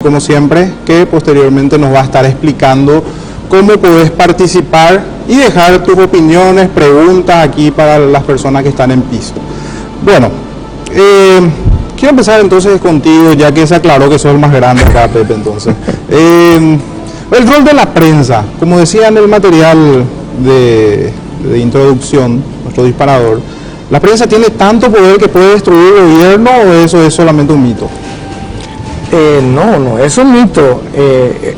Como siempre, que posteriormente nos va a estar explicando cómo podés participar y dejar tus opiniones, preguntas aquí para las personas que están en piso. Bueno, quiero empezar entonces contigo, ya que se aclaró que sos el más grande acá, Pepe, entonces. El rol de la prensa, como decía en el material de introducción, nuestro disparador, ¿la prensa tiene tanto poder que puede destruir el gobierno o eso es solamente un mito? No, es un mito,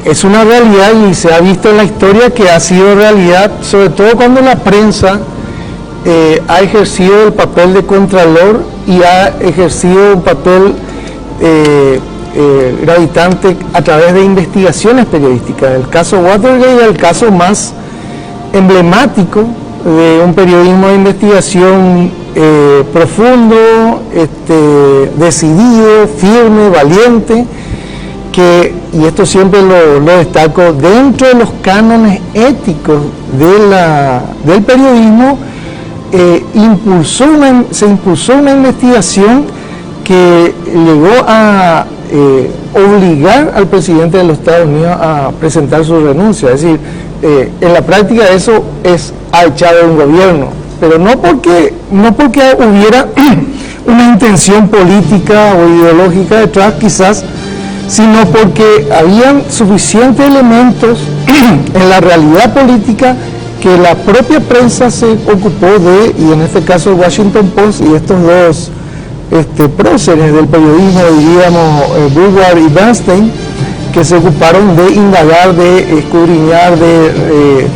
es una realidad y se ha visto en la historia que ha sido realidad, sobre todo cuando la prensa ha ejercido el papel de contralor y ha ejercido un papel gravitante a través de investigaciones periodísticas. El caso Watergate es el caso más emblemático de un periodismo de investigación profundo, decidido, firme, valiente, y esto siempre lo destaco, dentro de los cánones éticos del periodismo, se impulsó una investigación que llegó a obligar al presidente de los Estados Unidos a presentar su renuncia. Es decir, en la práctica eso es echar un gobierno, pero no porque hubiera una intención política o ideológica detrás quizás, sino porque habían suficientes elementos en la realidad política que la propia prensa se ocupó de, y en este caso el Washington Post y estos dos próceres del periodismo, diríamos Woodward y Bernstein, que se ocuparon de indagar, de escudriñar, de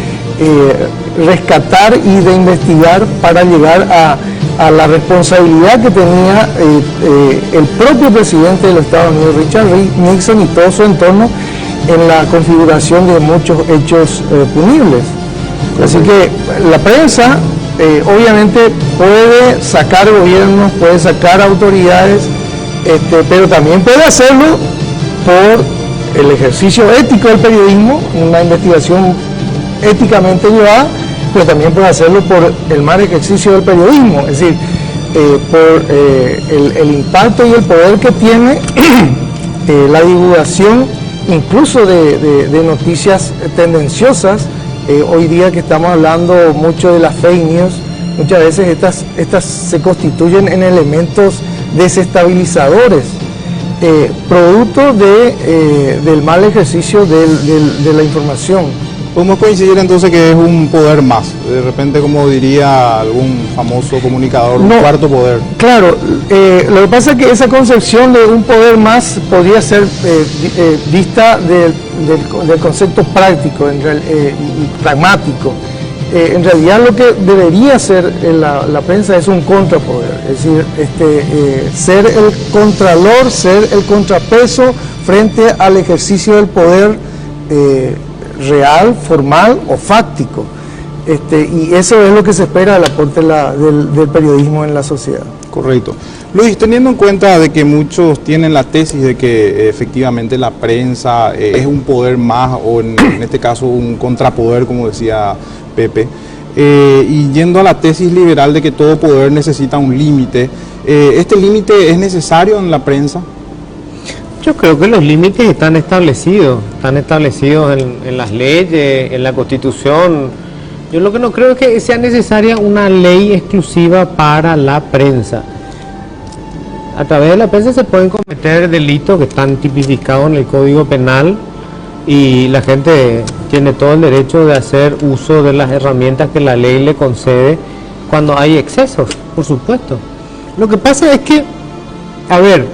rescatar y de investigar para llegar a la responsabilidad que tenía el propio presidente de los Estados Unidos, Richard Nixon, y todo su entorno en la configuración de muchos hechos punibles. Así que la prensa obviamente puede sacar gobiernos, puede sacar autoridades, pero también puede hacerlo por el ejercicio ético del periodismo, una investigación éticamente llevada, pero también puede hacerlo por el mal ejercicio del periodismo, es decir, por el impacto y el poder que tiene la divulgación incluso de noticias tendenciosas. Hoy día que estamos hablando mucho de las fake news, muchas veces estas se constituyen en elementos desestabilizadores, producto del mal ejercicio de la información. Podemos coincidir entonces que es un poder más, de repente, como diría algún famoso comunicador, un cuarto poder. Claro, lo que pasa es que esa concepción de un poder más podría ser vista del concepto práctico y pragmático. En realidad lo que debería ser la prensa es un contrapoder, es decir, ser el contralor, ser el contrapeso frente al ejercicio del poder real, formal o fáctico, y eso es lo que se espera del aporte del periodismo en la sociedad. Correcto. Luis, teniendo en cuenta de que muchos tienen la tesis de que efectivamente la prensa es un poder más, o en este caso un contrapoder, como decía Pepe, y yendo a la tesis liberal de que todo poder necesita un límite, ¿este límite es necesario en la prensa? Yo creo que los límites están establecidos en las leyes, en la Constitución. Yo lo que no creo es que sea necesaria una ley exclusiva para la prensa. A través de la prensa se pueden cometer delitos que están tipificados en el Código Penal y la gente tiene todo el derecho de hacer uso de las herramientas que la ley le concede cuando hay excesos, por supuesto. Lo que pasa es que, a ver,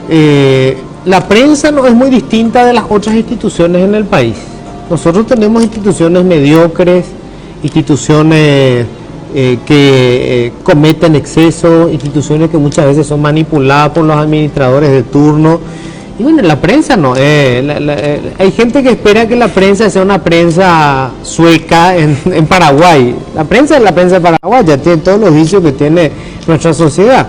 la prensa no es muy distinta de las otras instituciones en el país. Nosotros tenemos instituciones mediocres, instituciones que cometen excesos, instituciones que muchas veces son manipuladas por los administradores de turno. Y bueno, la prensa no. Hay gente que espera que la prensa sea una prensa sueca en Paraguay. La prensa es la prensa paraguaya, tiene todos los vicios que tiene nuestra sociedad.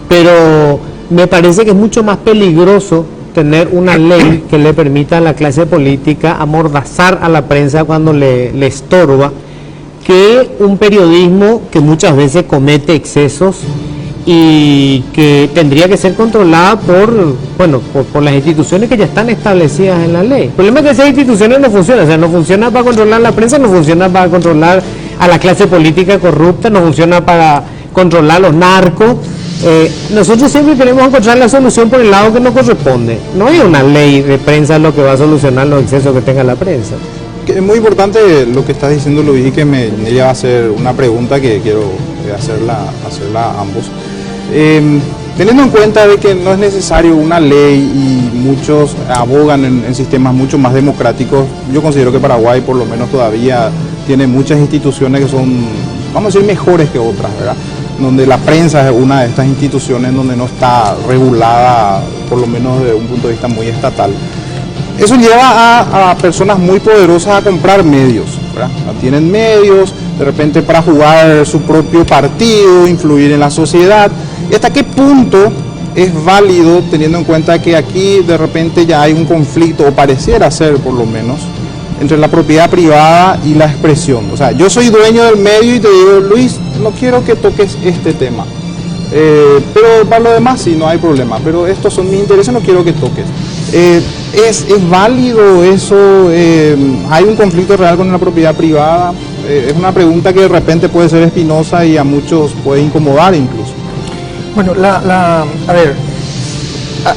Pero me parece que es mucho más peligroso tener una ley que le permita a la clase política amordazar a la prensa cuando le estorba, que un periodismo que muchas veces comete excesos y que tendría que ser controlada por las instituciones que ya están establecidas en la ley. El problema es que esas instituciones no funcionan, o sea, no funciona para controlar la prensa, no funciona para controlar a la clase política corrupta, no funciona para controlar a los narcos. Nosotros siempre queremos encontrar la solución por el lado que nos corresponde. No hay una ley de prensa lo que va a solucionar los excesos que tenga la prensa. Es muy importante lo que estás diciendo, Luis, y que me lleva a hacer una pregunta que quiero hacerla a ambos. Teniendo en cuenta de que no es necesario una ley y muchos abogan en sistemas mucho más democráticos, yo considero que Paraguay por lo menos todavía tiene muchas instituciones que son, vamos a decir, mejores que otras, ¿verdad? Donde la prensa es una de estas instituciones donde no está regulada, por lo menos desde un punto de vista muy estatal. Eso lleva a personas muy poderosas a comprar medios, ¿verdad? Tienen medios, de repente para jugar su propio partido, influir en la sociedad. ¿Y hasta qué punto es válido, teniendo en cuenta que aquí de repente ya hay un conflicto, o pareciera ser por lo menos, entre la propiedad privada y la expresión? O sea, yo soy dueño del medio y te digo, Luis, no quiero que toques este tema, pero para lo demás sí, no hay problema, pero estos son mis intereses, no quiero que toques. ¿Es válido eso? ¿Hay un conflicto real con la propiedad privada? Es una pregunta que de repente puede ser espinosa y a muchos puede incomodar incluso. Bueno, a ver,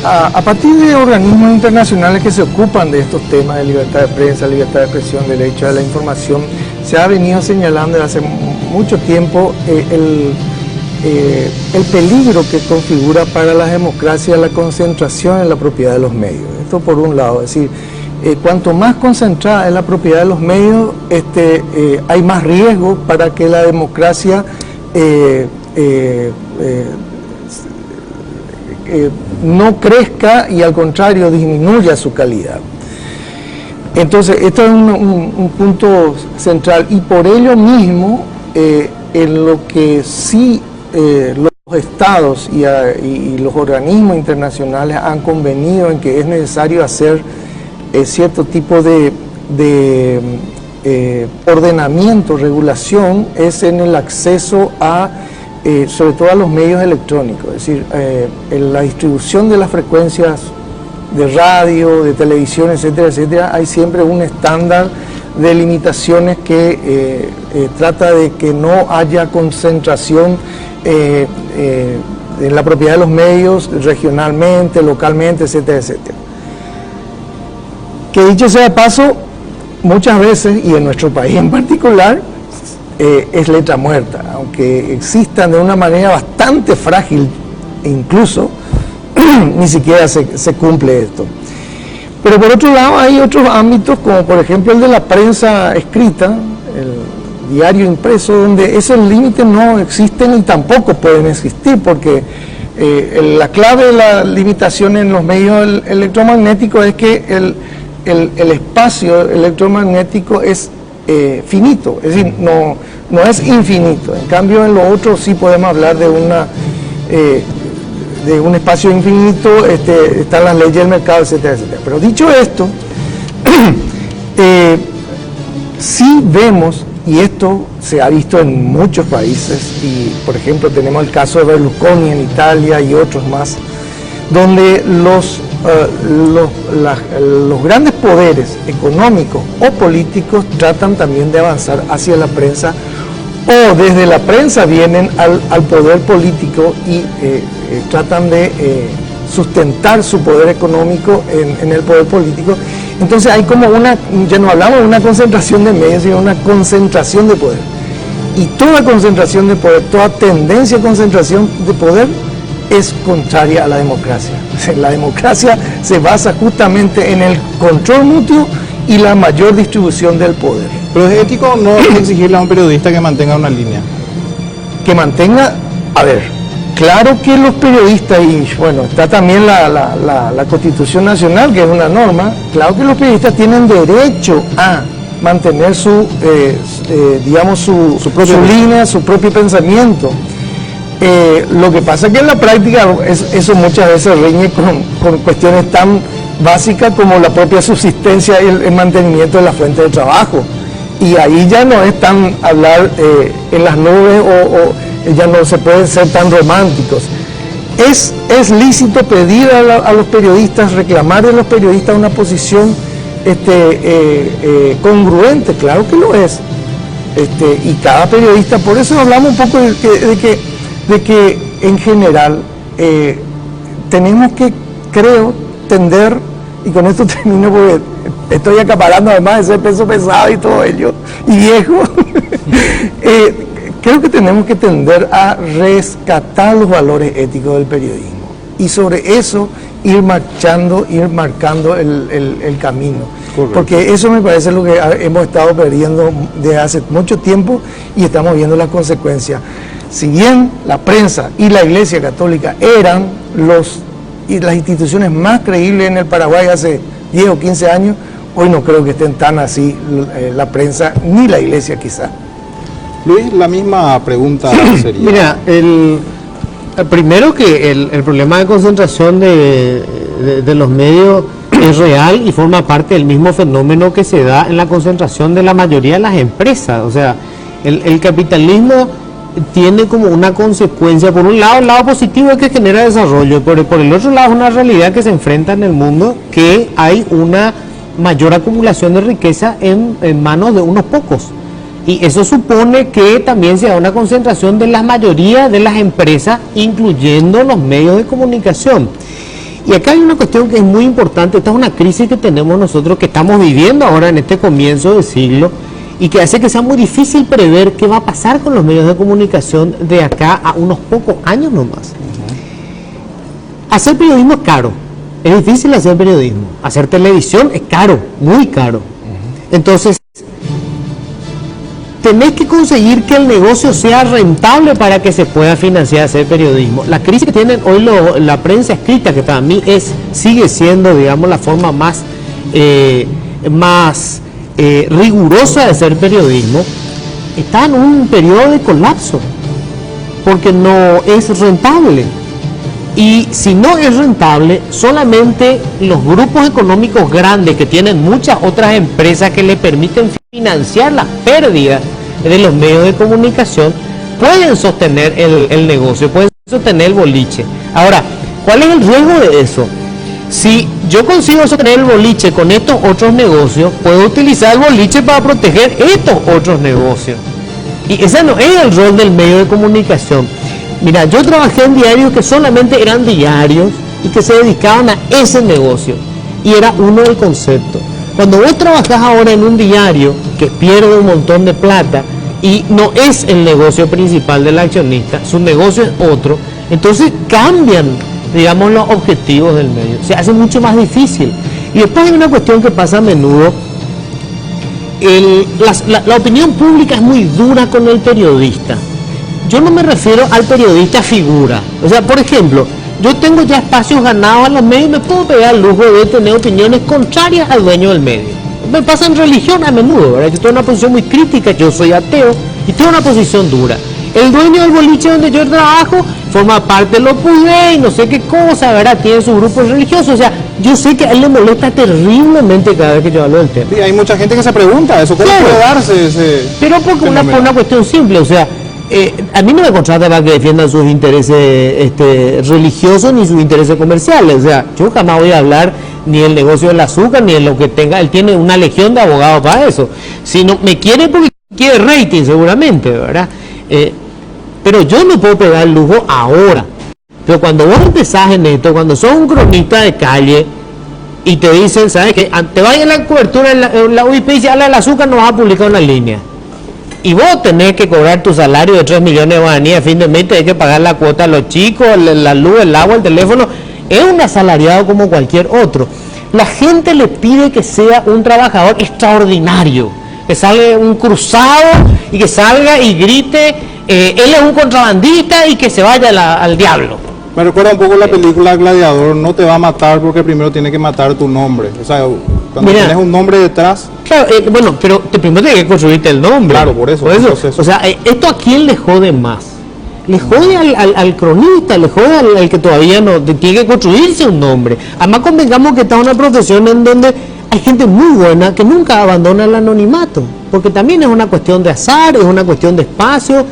a partir de organismos internacionales que se ocupan de estos temas de libertad de prensa, libertad de expresión, derecho a la información, se ha venido señalando desde hace mucho tiempo el peligro que configura para la democracia la concentración en la propiedad de los medios. Esto por un lado, es decir, cuanto más concentrada es la propiedad de los medios, hay más riesgo para que la democracia no crezca y al contrario disminuya su calidad. Entonces, esto es un punto central y por ello mismo, en lo que sí los estados y los organismos internacionales han convenido en que es necesario hacer cierto tipo de ordenamiento, regulación, es en el acceso a sobre todo a los medios electrónicos, es decir, en la distribución de las frecuencias de radio, de televisión, etcétera, etcétera, hay siempre un estándar de limitaciones que trata de que no haya concentración en la propiedad de los medios regionalmente, localmente, etcétera, etcétera. Que dicho sea de paso, muchas veces, y en nuestro país en particular, es letra muerta, aunque existan de una manera bastante frágil, incluso ni siquiera se cumple esto. Pero por otro lado hay otros ámbitos, como por ejemplo el de la prensa escrita, el diario impreso, donde esos límites no existen y tampoco pueden existir, porque la clave de la limitación en los medios electromagnéticos es que el espacio electromagnético es finito, es decir, no es infinito. En cambio, en lo otro sí podemos hablar de un espacio infinito, están las leyes del mercado, etcétera, etcétera. Pero dicho esto, sí vemos, y esto se ha visto en muchos países, y por ejemplo tenemos el caso de Berlusconi en Italia y otros más, donde los grandes poderes económicos o políticos tratan también de avanzar hacia la prensa, o desde la prensa vienen al poder político y tratan de sustentar su poder económico en el poder político. Entonces hay como ya no hablamos de una concentración de medios, sino una concentración de poder. Y toda concentración de poder, toda tendencia a concentración de poder es contraria a la democracia. La democracia se basa justamente en el control mutuo y la mayor distribución del poder. Pero es ético no exigirle a un periodista que mantenga una línea. Que mantenga, a ver, claro que los periodistas, y bueno, está también la Constitución Nacional, que es una norma, claro que los periodistas tienen derecho a mantener su línea, su propio pensamiento. Lo que pasa es que en la práctica eso muchas veces riñe con cuestiones tan básicas como la propia subsistencia y el mantenimiento de la fuente de trabajo. Y ahí ya no es tan hablar en las nubes o ya no se pueden ser tan románticos. Es lícito pedir a los periodistas, reclamar de los periodistas una posición congruente, claro que lo es. Y cada periodista, por eso hablamos un poco de que en general tenemos que, creo, tender, y con esto termino porque estoy acaparando además de ser peso pesado y todo ello, y viejo, creo que tenemos que tender a rescatar los valores éticos del periodismo y sobre eso ir marcando el camino. Correcto. Porque eso me parece lo que hemos estado perdiendo desde hace mucho tiempo y estamos viendo las consecuencias. Si bien la prensa y la Iglesia Católica eran las instituciones más creíbles en el Paraguay hace 10 o 15 años, hoy no creo que estén tan así la prensa ni la Iglesia quizá. Luis, la misma pregunta sería... Mira, primero que el problema de concentración de los medios es real y forma parte del mismo fenómeno que se da en la concentración de la mayoría de las empresas. O sea, el capitalismo tiene como una consecuencia, por un lado, el lado positivo es que genera desarrollo, por el otro lado es una realidad que se enfrenta en el mundo, que hay una mayor acumulación de riqueza en manos de unos pocos. Y eso supone que también se da una concentración de la mayoría de las empresas, incluyendo los medios de comunicación. Y acá hay una cuestión que es muy importante, esta es una crisis que tenemos nosotros, que estamos viviendo ahora en este comienzo de siglo, y que hace que sea muy difícil prever qué va a pasar con los medios de comunicación de acá a unos pocos años nomás. Hacer periodismo es caro, es difícil hacer periodismo. Hacer televisión es caro, muy caro. Entonces, tenés que conseguir que el negocio sea rentable para que se pueda financiar hacer periodismo. La crisis que tienen hoy la prensa escrita, que para mí sigue siendo, digamos, la forma más rigurosa de hacer periodismo, está en un periodo de colapso, porque no es rentable. Y si no es rentable, solamente los grupos económicos grandes que tienen muchas otras empresas que le permiten financiar las pérdidas de los medios de comunicación pueden sostener el negocio, pueden sostener el boliche. Ahora, ¿cuál es el riesgo de eso? Si yo consigo sostener el boliche con estos otros negocios, puedo utilizar el boliche para proteger estos otros negocios. Y ese no es el rol del medio de comunicación. Mira, yo trabajé en diarios que solamente eran diarios y que se dedicaban a ese negocio. Y era uno del concepto. Cuando vos trabajás ahora en un diario que pierde un montón de plata y no es el negocio principal del accionista, su negocio es otro, entonces cambian, digamos, los objetivos del medio. Se hace mucho más difícil. Y después hay una cuestión que pasa a menudo. La opinión pública es muy dura con el periodista. Yo no me refiero al periodista figura. O sea, por ejemplo, yo tengo ya espacios ganados a los medios y me puedo pegar el lujo de tener opiniones contrarias al dueño del medio. Me pasa en religión a menudo, ¿verdad? Yo tengo una posición muy crítica, yo soy ateo y tengo una posición dura. El dueño del boliche donde yo trabajo forma parte de los Opus Dei, no sé qué cosa, ¿verdad? Tiene sus grupos religiosos, o sea, yo sé que a él le molesta terriblemente cada vez que yo hablo del tema. Sí, hay mucha gente que se pregunta eso, ¿cómo puede darse ese...? Pero por una cuestión simple, o sea, a mí no me contrata para que defiendan sus intereses religiosos ni sus intereses comerciales. O sea, yo jamás voy a hablar ni del negocio del azúcar ni de lo que tenga. Él tiene una legión de abogados para eso. Si no me quiere porque quiere rating seguramente, ¿verdad? Pero yo no puedo pegar el lujo ahora. Pero cuando vos empezás en esto, cuando sos un cronista de calle y te dicen, ¿sabes qué? Te vayas a la cobertura en la UIP y si habla del azúcar no vas a publicar una línea. Y vos tenés que cobrar tu salario de 3 millones de guaraníes a fin de mes, tenés que pagar la cuota a los chicos, la luz, el agua, el teléfono. Es un asalariado como cualquier otro. La gente le pide que sea un trabajador extraordinario, que salga un cruzado y que salga y grite, él es un contrabandista y que se vaya al diablo. Me recuerda un poco la película Gladiador, no te va a matar porque primero tiene que matar tu nombre. O sea, cuando tienes un nombre detrás... Claro, bueno, pero primero tienes que construirte el nombre. Claro, por eso. O sea, ¿esto a quién le jode más? Le jode al cronista, le jode al que todavía no tiene que construirse un nombre. Además, convengamos que está una profesión en donde hay gente muy buena que nunca abandona el anonimato, porque también es una cuestión de azar, es una cuestión de espacio.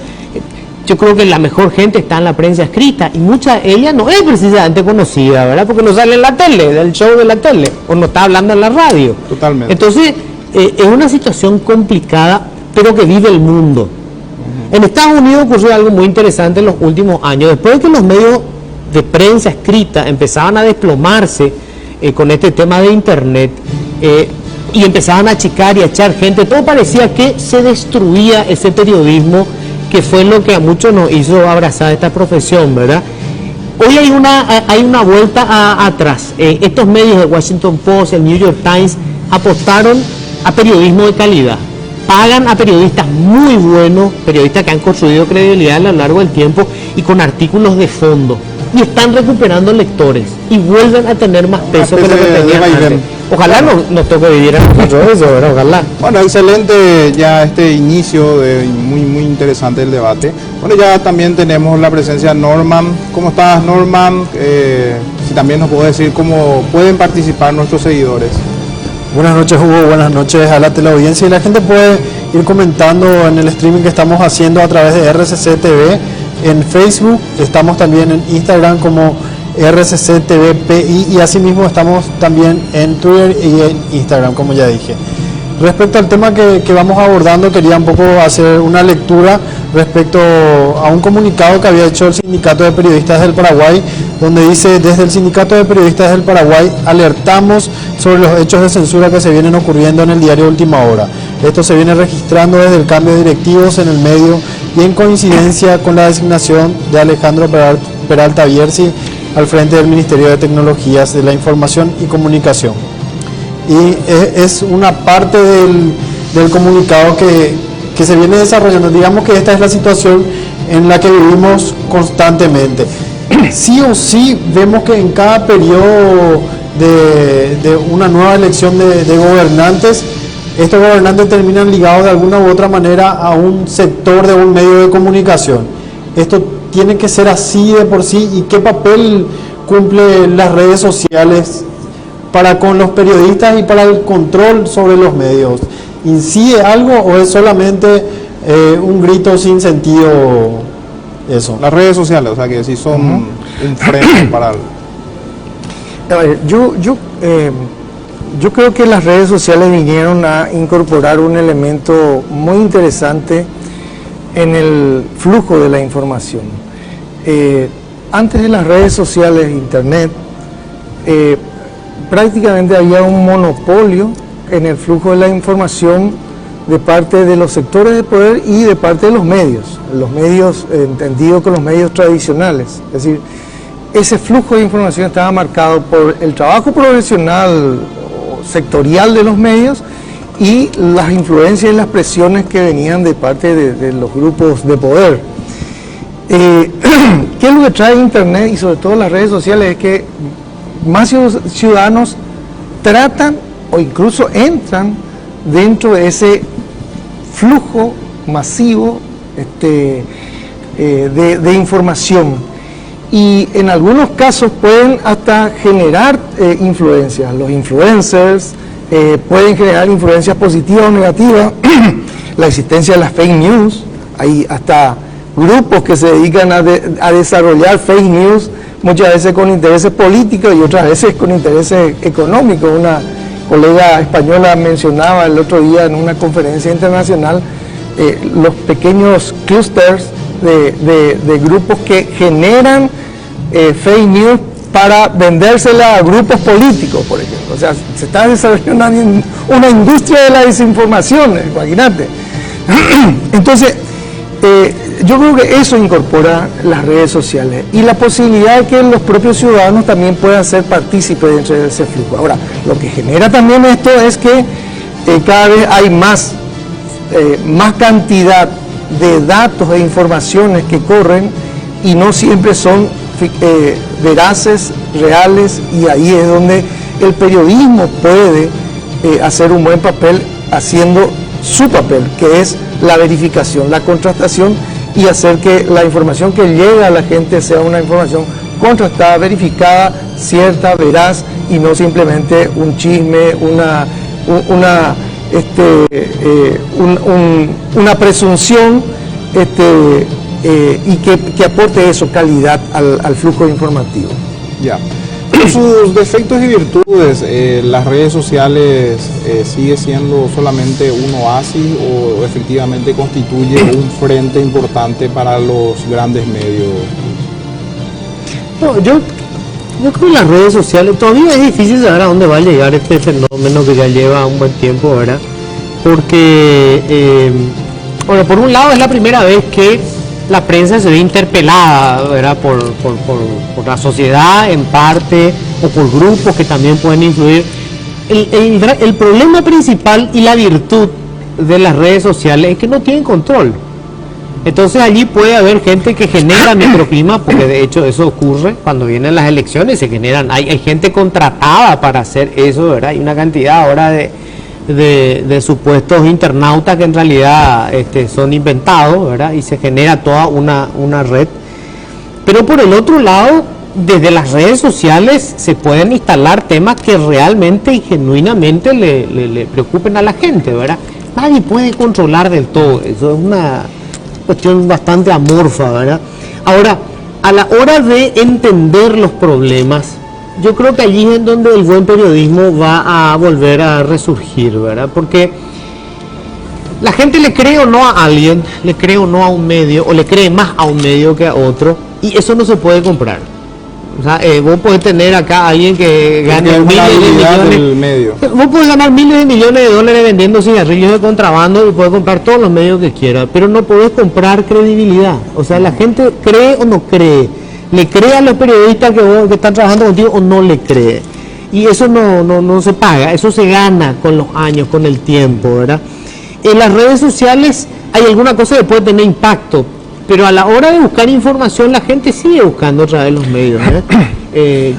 yo creo que la mejor gente está en la prensa escrita y mucha de ella no es precisamente conocida, ¿verdad? Porque no sale en la tele, del show de la tele, o no está hablando en la radio. Totalmente. Entonces, es una situación complicada, pero que vive el mundo. En Estados Unidos ocurrió algo muy interesante en los últimos años. Después de que los medios de prensa escrita empezaban a desplomarse con este tema de internet y empezaban a achicar y a echar gente, todo parecía que se destruía ese periodismo que fue lo que a muchos nos hizo abrazar esta profesión, ¿verdad? Hoy hay una vuelta atrás. Estos medios de Washington Post, el New York Times, apostaron a periodismo de calidad. Pagan a periodistas muy buenos, periodistas que han construido credibilidad a lo largo del tiempo y con artículos de fondo. Y están recuperando lectores y vuelven a tener más peso que lo que tenían antes. Ojalá nos toque vivir a nosotros eso, ¿verdad? Ojalá. Bueno, excelente ya este inicio muy interesante del debate. Bueno, ya también tenemos la presencia de Norman. ¿Cómo estás, Norman? Si también nos puedes decir cómo pueden participar nuestros seguidores. Buenas noches, Hugo, buenas noches a la teleaudiencia, y la gente puede ir comentando en el streaming que estamos haciendo a través de RCC TV en Facebook, estamos también en Instagram como RCC TV PI y asimismo estamos también en Twitter y en Instagram, como ya dije. Respecto al tema que vamos abordando, quería un poco hacer una lectura respecto a un comunicado que había hecho el Sindicato de Periodistas del Paraguay, donde dice: desde el Sindicato de Periodistas del Paraguay alertamos sobre los hechos de censura que se vienen ocurriendo en el diario Última Hora. Esto se viene registrando desde el cambio de directivos en el medio y en coincidencia con la designación de Alejandro Peralta Bierzi al frente del Ministerio de Tecnologías de la Información y Comunicación. Y es una parte del comunicado que se viene desarrollando. Digamos que esta es la situación en la que vivimos constantemente. Sí o sí vemos que en cada periodo de una nueva elección de gobernantes, estos gobernantes terminan ligados de alguna u otra manera a un sector de un medio de comunicación. Esto tiene que ser así de por sí. ¿Y qué papel cumple las redes sociales para con los periodistas y para el control sobre los medios? ¿Incide algo o es solamente un grito sin sentido eso? Las redes sociales, o sea que sí son un freno para... A ver, yo creo que las redes sociales vinieron a incorporar un elemento muy interesante en el flujo de la información. Antes de las redes sociales, internet, prácticamente había un monopolio en el flujo de la información de parte de los sectores de poder y de parte de los medios, entendido con los medios tradicionales. Es decir, ese flujo de información estaba marcado por el trabajo profesional o sectorial de los medios y las influencias y las presiones que venían de parte de los grupos de poder. ¿Qué es lo que trae Internet y sobre todo las redes sociales? Es que más ciudadanos tratan o incluso entran dentro de ese flujo masivo de información, y en algunos casos pueden hasta generar influencias. Los influencers pueden generar influencias positivas o negativas. La existencia de las fake news, hay hasta grupos que se dedican a desarrollar fake news, muchas veces con intereses políticos y otras veces con intereses económicos. Una colega española mencionaba el otro día en una conferencia internacional los pequeños clusters de grupos que generan fake news para vendérsela a grupos políticos, por ejemplo. O sea, se está desarrollando una industria de la desinformación, imagínate. Entonces, yo creo que eso incorpora las redes sociales y la posibilidad de que los propios ciudadanos también puedan ser partícipes dentro de ese flujo. Ahora, lo que genera también esto es que cada vez hay más cantidad de datos e informaciones que corren y no siempre son veraces, reales, y ahí es donde el periodismo puede hacer un buen papel haciendo su papel, que es la verificación, la contrastación, y hacer que la información que llega a la gente sea una información contrastada, verificada, cierta, veraz, y no simplemente un chisme, una presunción y que aporte eso, calidad al flujo informativo. Ya. Con sus defectos y virtudes, ¿las redes sociales sigue siendo solamente un oasis o efectivamente constituye un frente importante para los grandes medios? No, yo creo que las redes sociales todavía es difícil saber a dónde va a llegar este fenómeno que ya lleva un buen tiempo, ¿verdad? Porque, bueno, por un lado es la primera vez que la prensa se ve interpelada, ¿verdad? Por la sociedad en parte o por grupos que también pueden influir. El problema principal y la virtud de las redes sociales es que no tienen control. Entonces allí puede haber gente que genera microclimas, porque de hecho eso ocurre cuando vienen las elecciones, se generan, hay gente contratada para hacer eso, ¿verdad? Hay una cantidad ahora de supuestos internautas que en realidad son inventados, ¿verdad? Y se genera toda una red. Pero por el otro lado, desde las redes sociales se pueden instalar temas que realmente y genuinamente le preocupen a la gente, ¿verdad? Nadie puede controlar del todo, eso es una cuestión bastante amorfa, ¿verdad? Ahora, a la hora de entender los problemas, yo creo que allí es donde el buen periodismo va a volver a resurgir, ¿verdad? Porque la gente le cree o no a alguien, le cree o no a un medio, o le cree más a un medio que a otro, y eso no se puede comprar. O sea, vos podés tener acá a alguien que gane miles de millones del medio. Vos podés ganar miles de millones de dólares vendiendo cigarrillos de contrabando y podés comprar todos los medios que quieras, pero no podés comprar credibilidad. O sea, la gente cree o no cree, le cree a los periodistas que están trabajando contigo o no le cree. Y eso no se paga, eso se gana con los años, con el tiempo, ¿verdad? En las redes sociales hay alguna cosa que puede tener impacto, pero a la hora de buscar información la gente sigue buscando otra vez los medios, ¿eh?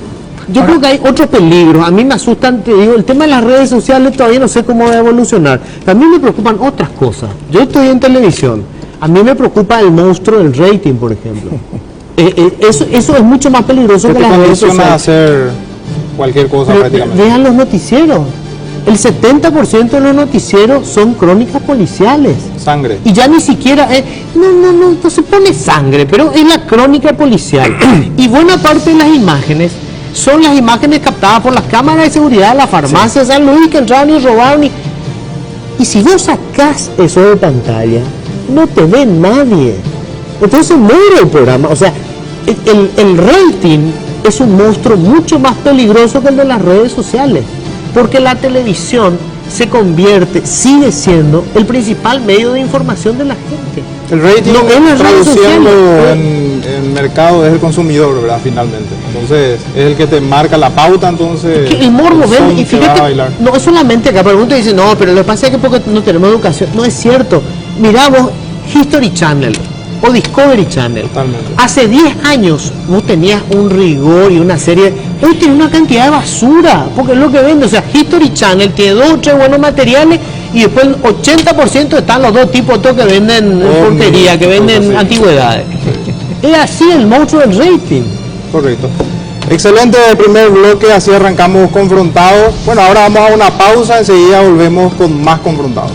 Yo creo que hay otros peligros. A mí me asustan, te digo, el tema de las redes sociales todavía no sé cómo va a evolucionar. También me preocupan otras cosas. Yo estoy en televisión, a mí me preocupa el monstruo del rating, por ejemplo. Eso es mucho más peligroso que las redes sociales. A hacer cualquier cosa prácticamente. Vean los noticieros. El 70% de los noticieros son crónicas policiales. Sangre. Y ya ni siquiera, no se pone sangre, pero es la crónica policial. Y buena parte de las imágenes son las imágenes captadas por las cámaras de seguridad de la farmacia de San Luis, que entraron y robaron. Y si vos sacás eso de pantalla, no te ve nadie. Entonces muere el programa. O sea, el rating es un monstruo mucho más peligroso que el de las redes sociales. Porque la televisión sigue siendo el principal medio de información de la gente. El rating, no, en las redes traduciendo sociales, en el mercado, es el consumidor, ¿verdad? Finalmente. Entonces, es el que te marca la pauta, entonces... Es que el morbo, ven, y fíjate, no es solamente que pregunta y dice, no, pero lo que pasa es que porque no tenemos educación. No es cierto. Mirá vos, History Channel o Discovery Channel. Totalmente. Hace 10 años vos tenías un rigor y una serie, hoy tiene una cantidad de basura, porque es lo que vende. O sea, History Channel tiene 2 o 3 buenos materiales y después el 80% están los dos tipos que venden porquería, que venden antigüedades. Es así el monstruo del rating. Correcto. Excelente el primer bloque, así arrancamos confrontados. Bueno, ahora vamos a una pausa, enseguida volvemos con más confrontados.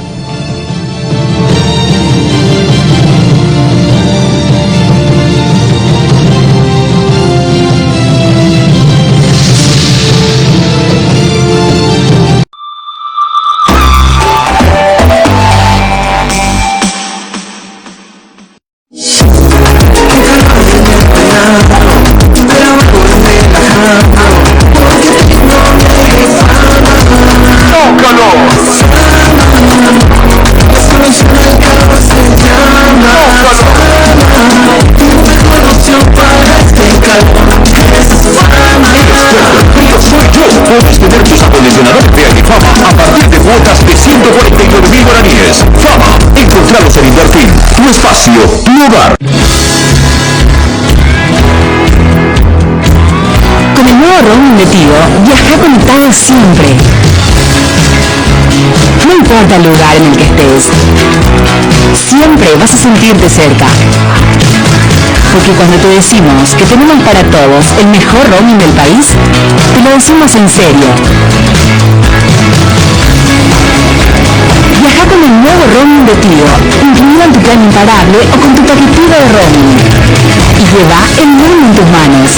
Puedes tener tus acondicionadores de Fama a partir de cuotas de 149.000 guaraníes. Fama, encontrados en Invertir. Tu espacio, tu hogar. Con el nuevo roaming de Tigo, viaja conectado siempre. No importa el lugar en el que estés, siempre vas a sentirte cerca. Porque cuando te decimos que tenemos para todos el mejor roaming del país, te lo decimos en serio. Viaja con el nuevo roaming de Tigo, incluido en tu plan imparable o con tu paquete de roaming y lleva el mundo en tus manos.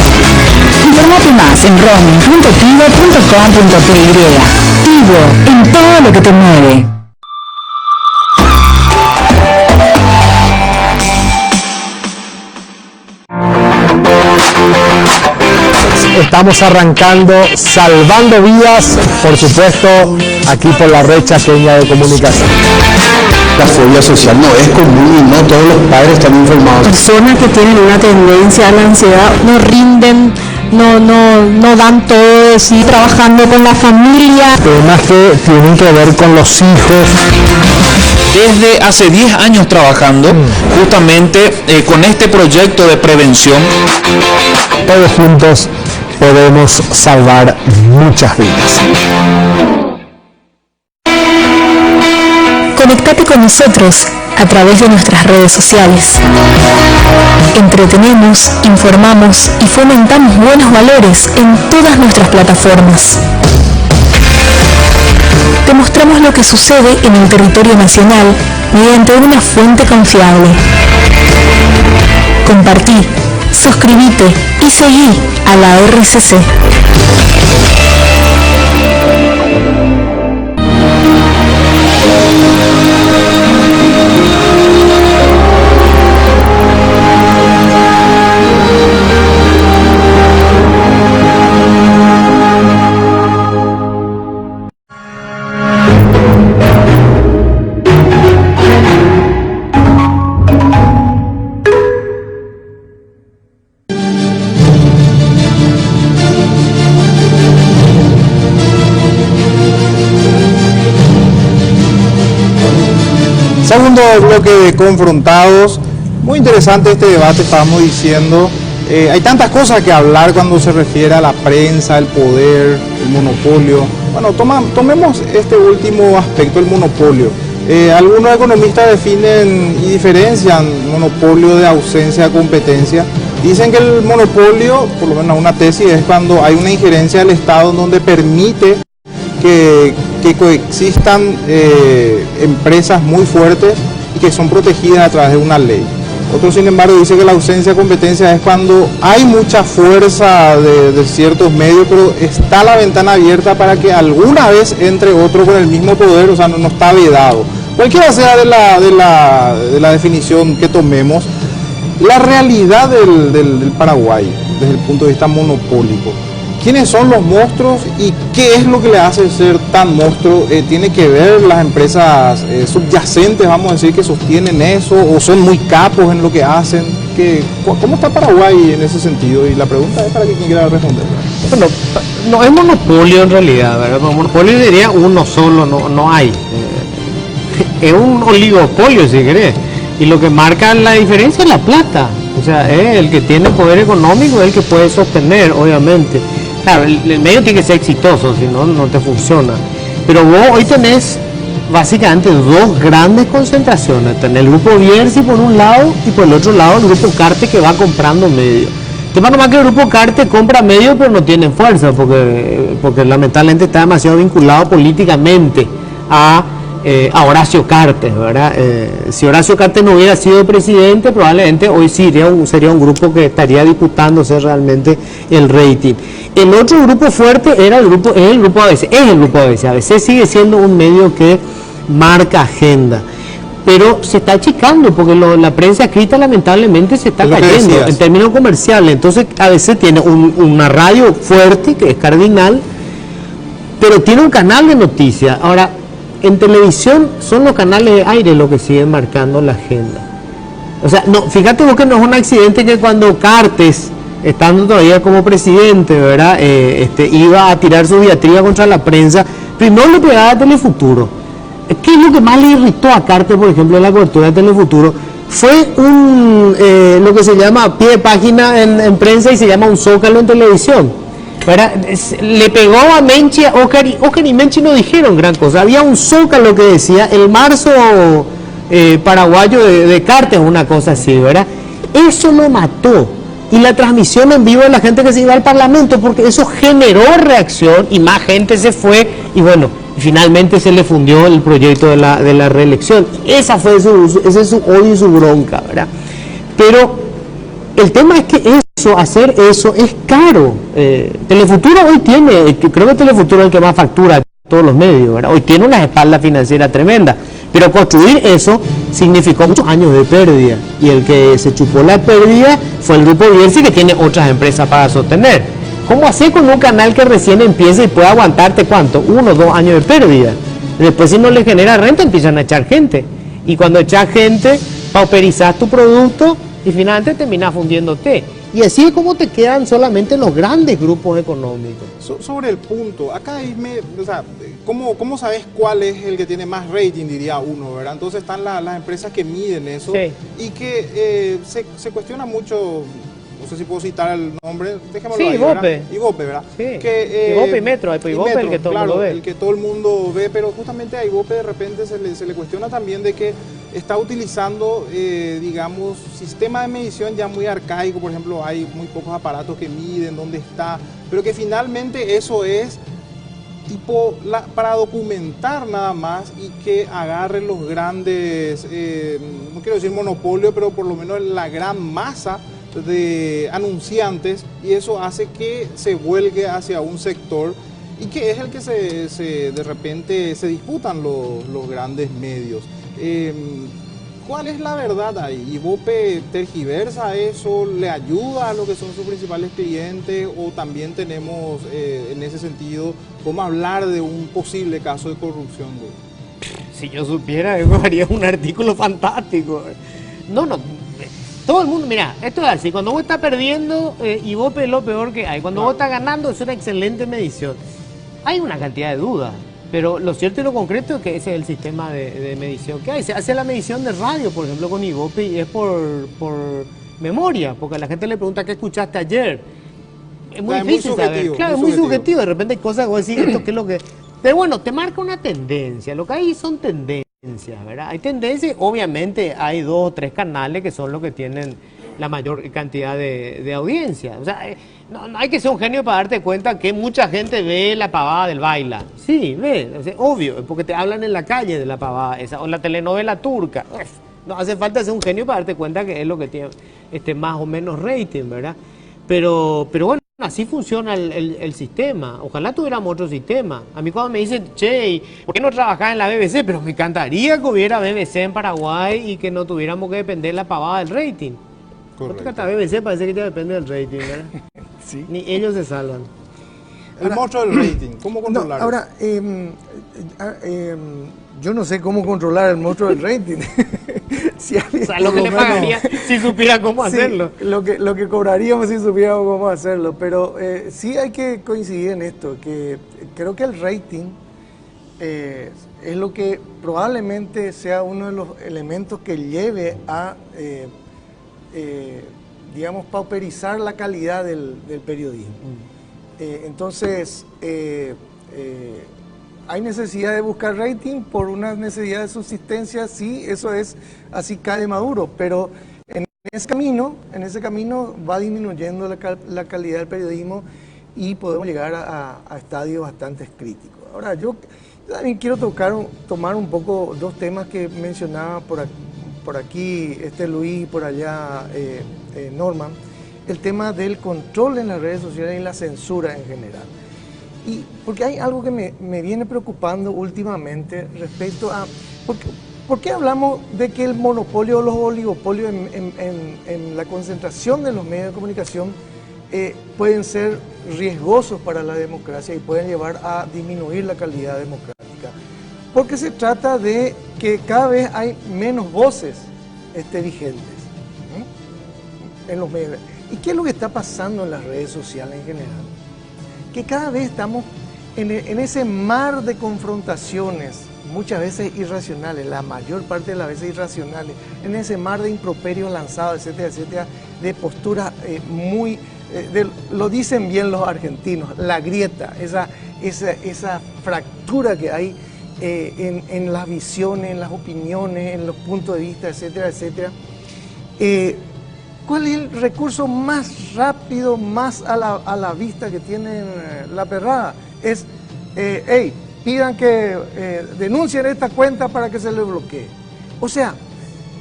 Informate más en roaming.tigo.com.py. Tigo, en todo lo que te mueve. Estamos arrancando Salvando Vidas, por supuesto, aquí por la red chaqueña de comunicación. La fobia social no es común y no todos los padres están informados. Personas que tienen una tendencia a la ansiedad no rinden, no dan todo de sí, trabajando con la familia. Temas que tienen que ver con los hijos. Desde hace 10 años trabajando justamente con este proyecto de prevención. Todos juntos podemos salvar muchas vidas. Conectate con nosotros a través de nuestras redes sociales. Entretenemos, informamos y fomentamos buenos valores en todas nuestras plataformas. Te mostramos lo que sucede en el territorio nacional mediante una fuente confiable. Compartí, suscríbete y seguí a la RCC. Segundo bloque de Confrontados. Muy interesante este debate, estábamos diciendo. Hay tantas cosas que hablar cuando se refiere a la prensa, el poder, el monopolio. Bueno, tomemos este último aspecto, el monopolio. Algunos economistas definen y diferencian monopolio de ausencia de competencia. Dicen que el monopolio, por lo menos una tesis, es cuando hay una injerencia del Estado en donde permite que coexistan empresas muy fuertes y que son protegidas a través de una ley. Otro, sin embargo, dice que la ausencia de competencia es cuando hay mucha fuerza de ciertos medios, pero está la ventana abierta para que alguna vez entre otro con el mismo poder, o sea, no está vedado. Cualquiera sea de la definición que tomemos, la realidad del Paraguay, desde el punto de vista monopólico, ¿quiénes son los monstruos y qué es lo que le hace ser tan monstruo? ¿Tiene que ver las empresas subyacentes, vamos a decir, que sostienen eso, o son muy capos en lo que hacen? ¿Cómo está Paraguay en ese sentido? Y la pregunta es para quien quiera responder. Bueno, no es monopolio en realidad, ¿verdad? Monopolio diría uno solo, no hay. Es un oligopolio, si querés. Y lo que marca la diferencia es la plata. O sea, el que tiene poder económico es el que puede sostener, obviamente. Claro, el medio tiene que ser exitoso, si no, no te funciona. Pero vos hoy tenés básicamente dos grandes concentraciones. Tenés el grupo Bierzi por un lado y por el otro lado el grupo Carte, que va comprando medio. El tema nomás que el grupo Carte compra medio pero no tiene fuerza porque lamentablemente está demasiado vinculado políticamente a Horacio Cartes, ¿verdad? Si Horacio Cartes no hubiera sido presidente, probablemente hoy sí sería un grupo que estaría disputándose realmente el rating. El otro grupo fuerte es el grupo ABC. ABC sigue siendo un medio que marca agenda, pero se está achicando porque la prensa escrita lamentablemente se está cayendo en términos comerciales. Entonces ABC tiene una radio fuerte, que es Cardinal, pero tiene un canal de noticias. Ahora, en televisión son los canales de aire los que siguen marcando la agenda. O sea, no, fíjate vos que no es un accidente que cuando Cartes, estando todavía como presidente, ¿verdad? Iba a tirar su diatriba contra la prensa, primero le pegaba a Telefuturo. ¿Qué es lo que más le irritó a Cartes, por ejemplo, en la cobertura de Telefuturo? Fue lo que se llama pie de página en prensa y se llama un zócalo en televisión, ¿verdad? Le pegó a Menchi, Óscar y Menchi no dijeron gran cosa. Había un zócalo que decía el marzo paraguayo de Cartes, una cosa así, ¿verdad? Eso lo mató. Y la transmisión en vivo de la gente que se iba al Parlamento, porque eso generó reacción y más gente se fue y bueno, finalmente se le fundió el proyecto de la reelección. Ese es su odio y su bronca, ¿verdad? Pero el tema es que hacer eso es caro. Telefuturo hoy tiene, creo que Telefuturo es el que más factura todos los medios, ¿verdad? Hoy tiene una espalda financiera tremenda, pero construir eso significó muchos años de pérdida, y el que se chupó la pérdida fue el grupo Bielsa, que tiene otras empresas para sostener. ¿Cómo hacer con un canal que recién empieza y puede aguantarte cuánto? 1 o 2 años de pérdida? Después, si no le genera renta, empiezan a echar gente, y cuando echas gente, pauperizas tu producto y finalmente terminas fundiéndote. Y así es como te quedan solamente los grandes grupos económicos. Sobre el punto, acá o sea, ¿cómo sabes cuál es el que tiene más rating, diría uno, ¿verdad? Entonces están las empresas que miden eso, sí, y que se cuestiona mucho, no sé si puedo citar el nombre, dejémoslo ahí, Ibope. Ibope, ¿verdad? Sí, Ibope y Metro, Ibope es el que todo el mundo ve. El que todo el mundo ve, pero justamente a Ibope de repente se le cuestiona también de que está utilizando, digamos, sistema de medición ya muy arcaico. Por ejemplo, hay muy pocos aparatos que miden dónde está, pero que finalmente eso es tipo para documentar nada más, y que agarren los grandes, no quiero decir monopolio, pero por lo menos la gran masa de anunciantes, y eso hace que se vuelque hacia un sector, y que es el que de repente se disputan los grandes medios. ¿Cuál es la verdad ahí? ¿Ibope tergiversa eso? ¿Le ayuda a lo que son sus principales clientes? ¿O también tenemos en ese sentido cómo hablar de un posible caso de corrupción? Si yo supiera, yo haría un artículo fantástico. No, todo el mundo, mira, esto es así, cuando vos estás perdiendo, Ibope es lo peor que hay. Cuando vos estás ganando, es una excelente medición. Hay una cantidad de dudas, pero lo cierto y lo concreto es que ese es el sistema de medición que hay. Se hace la medición de radio, por ejemplo, con Ibope, y es por memoria, porque a la gente le pregunta qué escuchaste ayer. Es muy difícil saber. Claro, es muy subjetivo. De repente hay cosas que vos decís, esto qué es lo que... Pero bueno, te marca una tendencia. Lo que hay son tendencias, ¿verdad? Hay tendencias, obviamente hay 2 o 3 canales que son los que tienen la mayor cantidad de audiencia. O sea, no hay que ser un genio para darte cuenta que mucha gente ve la pavada del Baila. Sí, ve, o sea, obvio, porque te hablan en la calle de la pavada esa, o la telenovela turca. No hace falta ser un genio para darte cuenta que es lo que tiene más o menos rating, ¿verdad? Pero bueno, así funciona el sistema. Ojalá tuviéramos otro sistema. A mí cuando me dicen, che, ¿por qué no trabajás en la BBC? Pero me encantaría que hubiera BBC en Paraguay y que no tuviéramos que depender de la pavada del rating. Correcto. Hasta BBC parece que ya depende del rating, ¿verdad? Sí. Ni ellos se salvan. El monstruo del rating, ¿cómo controlarlo? Ahora, yo no sé cómo controlar el monstruo del rating. Si alguien, o sea, lo que le pagaría si supiera cómo hacerlo. Lo que cobraríamos si supiéramos cómo hacerlo. Pero sí hay que coincidir en esto, que creo que el rating es lo que probablemente sea uno de los elementos que lleve a, digamos, pauperizar la calidad del periodismo. Entonces, hay necesidad de buscar rating por una necesidad de subsistencia, sí, eso es, así cae Maduro, pero en ese camino va disminuyendo la calidad del periodismo y podemos llegar a estadios bastante críticos. Ahora, yo también quiero tomar un poco 2 temas que mencionaba por aquí Luis y por allá Norman, el tema del control en las redes sociales y la censura en general. Y porque hay algo que me viene preocupando últimamente respecto a... ¿Por qué hablamos de que el monopolio o los oligopolios en la concentración de los medios de comunicación pueden ser riesgosos para la democracia y pueden llevar a disminuir la calidad democrática? Porque se trata de que cada vez hay menos voces vigentes en los medios. ¿Y qué es lo que está pasando en las redes sociales en general? Que cada vez estamos en ese mar de confrontaciones, muchas veces irracionales, la mayor parte de las veces irracionales, en ese mar de improperios lanzados, etcétera, etcétera, de posturas muy, lo dicen bien los argentinos, la grieta, esa fractura que hay en las visiones, en las opiniones, en los puntos de vista, etcétera, etcétera. ¿Cuál es el recurso más rápido, más a la vista que tiene la perrada? Es, pidan que denuncien esta cuenta para que se le bloquee. O sea,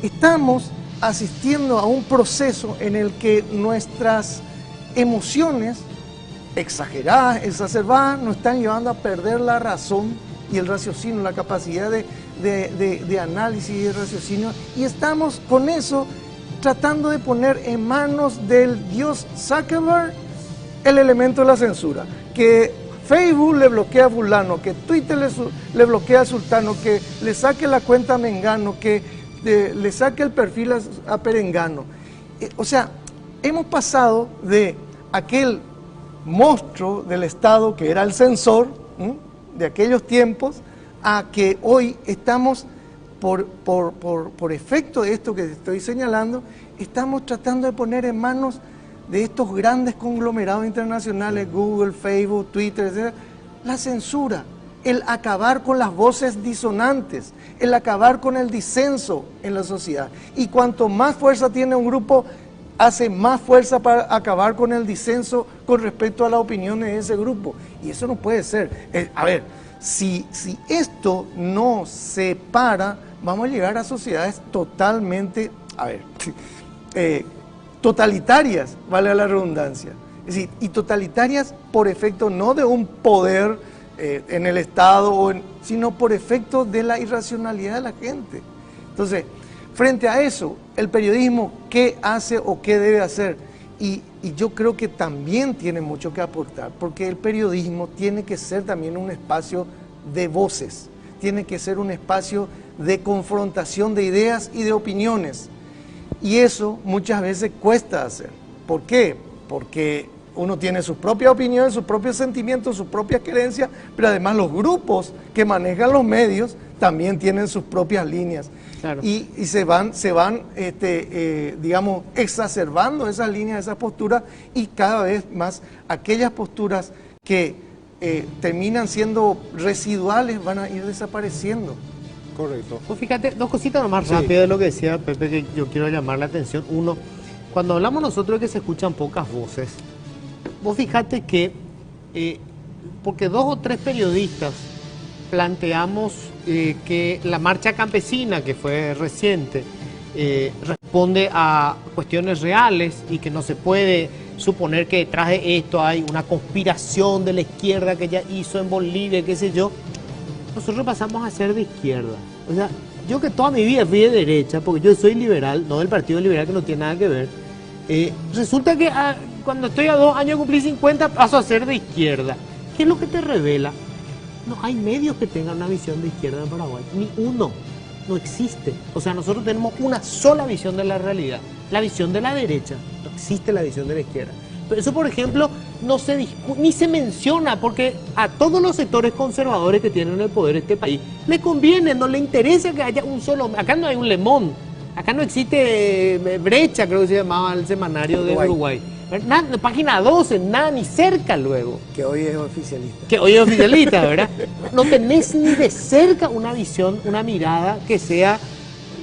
estamos asistiendo a un proceso en el que nuestras emociones exageradas, exacerbadas, nos están llevando a perder la razón y el raciocinio, la capacidad de análisis y de raciocinio, y estamos con eso tratando de poner en manos del dios Zuckerberg el elemento de la censura, que Facebook le bloquea a fulano, que Twitter le bloquea a sultano, que le saque la cuenta a mengano, que le saque el perfil a perengano. O sea, hemos pasado de aquel monstruo del Estado que era el censor, de aquellos tiempos, a que hoy estamos, por efecto de esto que estoy señalando, estamos tratando de poner en manos de estos grandes conglomerados internacionales, Google, Facebook, Twitter, etc., la censura, el acabar con las voces disonantes, el acabar con el disenso en la sociedad. Y cuanto más fuerza tiene un grupo, hace más fuerza para acabar con el disenso con respecto a las opiniones de ese grupo. Y eso no puede ser. A ver, si esto no se para, vamos a llegar a sociedades totalmente, totalitarias, vale la redundancia. Es decir, y totalitarias por efecto no de un poder en el Estado, sino por efecto de la irracionalidad de la gente. Entonces, frente a eso, el periodismo, ¿qué hace o qué debe hacer? Y yo creo que también tiene mucho que aportar, porque el periodismo tiene que ser también un espacio de voces, tiene que ser un espacio de confrontación de ideas y de opiniones. Y eso muchas veces cuesta hacer. ¿Por qué? Porque uno tiene sus propias opiniones, sus propios sentimientos, sus propias creencias, pero además los grupos que manejan los medios también tienen sus propias líneas. Claro. Y se van digamos, exacerbando esas líneas, esas posturas, y cada vez más aquellas posturas que terminan siendo residuales van a ir desapareciendo. Correcto. Pues fíjate, dos cositas nomás rápido de lo que decía Pepe, que yo quiero llamar la atención. Uno, cuando hablamos nosotros de que se escuchan pocas voces, vos fíjate que, porque 2 o 3 periodistas planteamos que la marcha campesina, que fue reciente, responde a cuestiones reales y que no se puede suponer que detrás de esto hay una conspiración de la izquierda que ya hizo en Bolivia, qué sé yo. Nosotros pasamos a ser de izquierda. O sea, yo que toda mi vida fui de derecha, porque yo soy liberal, no del Partido Liberal, que no tiene nada que ver, resulta que cuando estoy a 2 años de cumplir 50 paso a ser de izquierda. ¿Qué es lo que te revela? No hay medios que tengan una visión de izquierda en Paraguay, ni uno, no existe. O sea, nosotros tenemos una sola visión de la realidad, la visión de la derecha, no existe la visión de la izquierda. Pero eso, por ejemplo, no se discute, ni se menciona, porque a todos los sectores conservadores que tienen el poder este país le conviene, no le interesa que haya un solo. Acá no hay un Lemón, acá no existe Brecha, creo que se llamaba el semanario de Uruguay. Nada, página 12, nada ni cerca luego. Que hoy es oficialista. Que hoy es oficialista, ¿verdad? No tenés ni de cerca una visión, una mirada que sea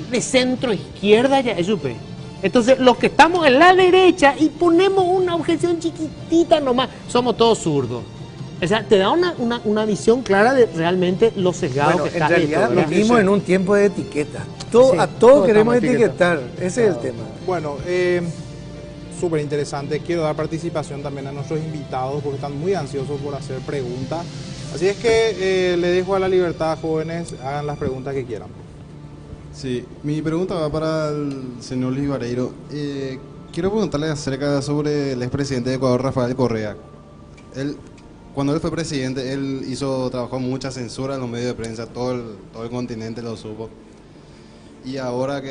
de centro izquierda, ya es UP. Entonces, los que estamos en la derecha y ponemos una objeción chiquitita nomás, somos todos zurdos. O sea, te da una visión clara de realmente lo sesgado que está. En realidad lo vimos en un tiempo de etiqueta. A todos queremos etiquetar, ese es el tema. Bueno, súper interesante. Quiero dar participación también a nuestros invitados porque están muy ansiosos por hacer preguntas. Así es que le dejo a la libertad, jóvenes, hagan las preguntas que quieran. Sí, mi pregunta va para el señor Luis Vareiro. Quiero preguntarle acerca sobre el expresidente de Ecuador, Rafael Correa. Cuando él fue presidente, él trabajó mucha censura en los medios de prensa, todo el continente lo supo. Y ahora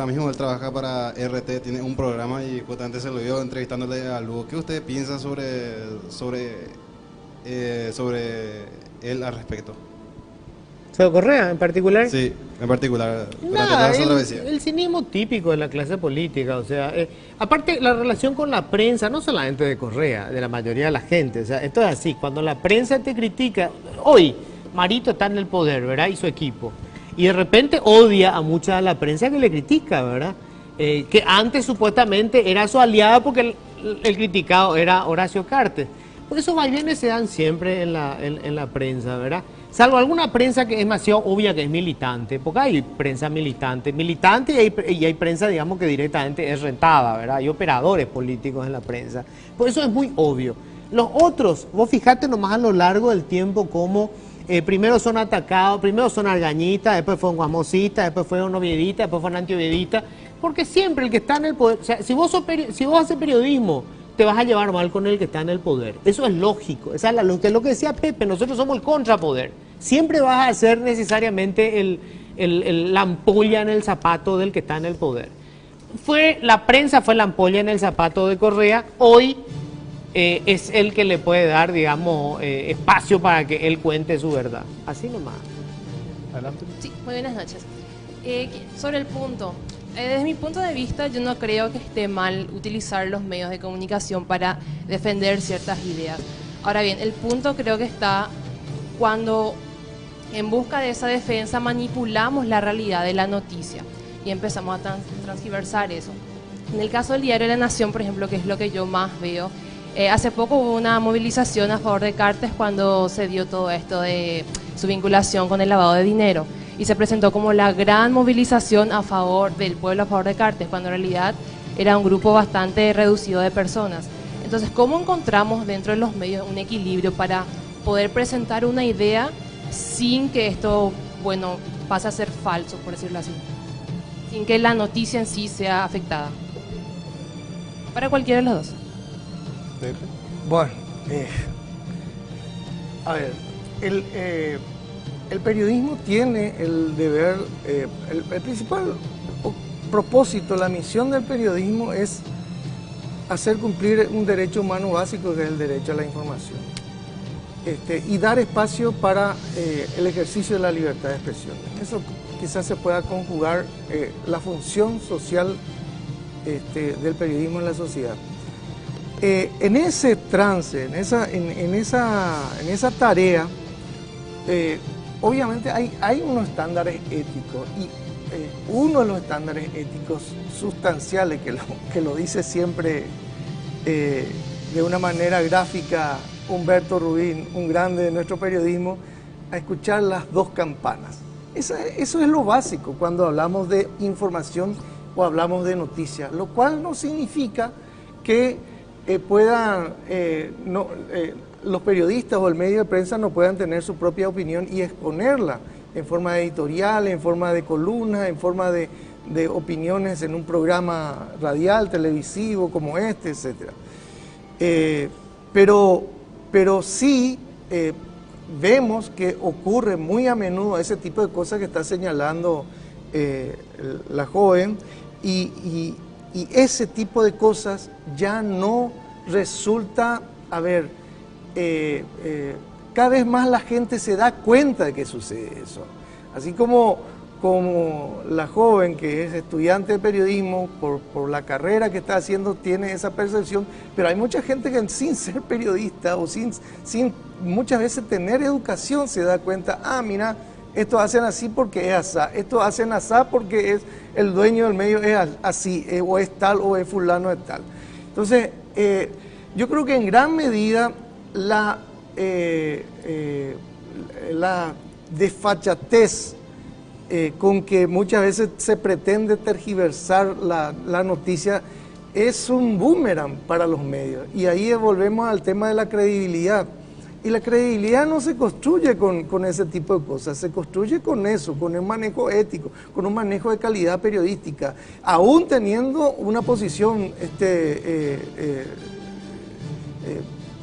mismo él trabaja para RT, tiene un programa y justamente se lo vio entrevistándole a Lugo. ¿Qué usted piensa sobre él al respecto? ¿Sobre Correa en particular? Sí, en particular. Nada, el cinismo típico de la clase política, o sea, aparte la relación con la prensa, no solamente de Correa, de la mayoría de la gente, o sea, esto es así, cuando la prensa te critica, hoy Marito está en el poder, ¿verdad? Y su equipo, y de repente odia a mucha de la prensa que le critica, ¿verdad? Que antes supuestamente era su aliada porque el criticado era Horacio Cartes. Por eso vaivenes se dan siempre en la prensa, ¿verdad? Salvo alguna prensa que es demasiado obvia que es militante, porque hay prensa militante y hay prensa, digamos, que directamente es rentada, ¿verdad? Hay operadores políticos en la prensa. Por eso es muy obvio. Los otros, vos fijate nomás a lo largo del tiempo cómo primero son atacados, primero son argañitas, después fueron guamosistas, después fueron oviedistas, después fueron antioviedistas, porque siempre el que está en el poder, o sea, si vos haces periodismo, te vas a llevar mal con el que está en el poder. Eso es lógico, esa es la lógica. Lo que decía Pepe, nosotros somos el contrapoder. Siempre vas a ser necesariamente la ampolla en el zapato del que está en el poder. La prensa fue la ampolla en el zapato de Correa, hoy es el que le puede dar, digamos, espacio para que él cuente su verdad. Así nomás. Adelante. Sí, muy buenas noches. Sobre el punto, desde mi punto de vista, yo no creo que esté mal utilizar los medios de comunicación para defender ciertas ideas. Ahora bien, el punto creo que está cuando en busca de esa defensa manipulamos la realidad de la noticia y empezamos a transgiversar eso. En el caso del diario La Nación, por ejemplo, que es lo que yo más veo, hace poco hubo una movilización a favor de Cartes cuando se dio todo esto de su vinculación con el lavado de dinero y se presentó como la gran movilización a favor del pueblo, a favor de Cartes, cuando en realidad era un grupo bastante reducido de personas. Entonces, ¿cómo encontramos dentro de los medios un equilibrio para poder presentar una idea sin que esto, bueno, pase a ser falso, por decirlo así, sin que la noticia en sí sea afectada? Para cualquiera de los dos. Bueno, a ver, el periodismo tiene el deber, el principal propósito, la misión del periodismo es hacer cumplir un derecho humano básico, que es el derecho a la información, y dar espacio para el ejercicio de la libertad de expresión. En eso quizás se pueda conjugar la función social del periodismo en la sociedad. En ese trance, en esa tarea, obviamente hay unos estándares éticos y uno de los estándares éticos sustanciales que lo dice siempre de una manera gráfica Humberto Rubín, un grande de nuestro periodismo, a escuchar las dos campanas. Eso es lo básico cuando hablamos de información o hablamos de noticias, lo cual no significa que los periodistas o el medio de prensa no puedan tener su propia opinión y exponerla en forma editorial, en forma de columnas, en forma de opiniones en un programa radial, televisivo como este, etc. Pero sí vemos que ocurre muy a menudo ese tipo de cosas que está señalando la joven y ese tipo de cosas ya no resulta, cada vez más la gente se da cuenta de que sucede eso. Así como la joven que es estudiante de periodismo, por la carrera que está haciendo, tiene esa percepción, pero hay mucha gente que sin ser periodista o sin muchas veces tener educación se da cuenta, mira, esto hacen así porque es asá, esto hacen asá porque es el dueño del medio es así, o es tal, o es fulano de tal. Entonces, yo creo que en gran medida la desfachatez con que muchas veces se pretende tergiversar la noticia es un boomerang para los medios. Y ahí volvemos al tema de la credibilidad. Y la credibilidad no se construye con ese tipo de cosas, se construye con eso, con un manejo ético, con un manejo de calidad periodística, aún teniendo una posición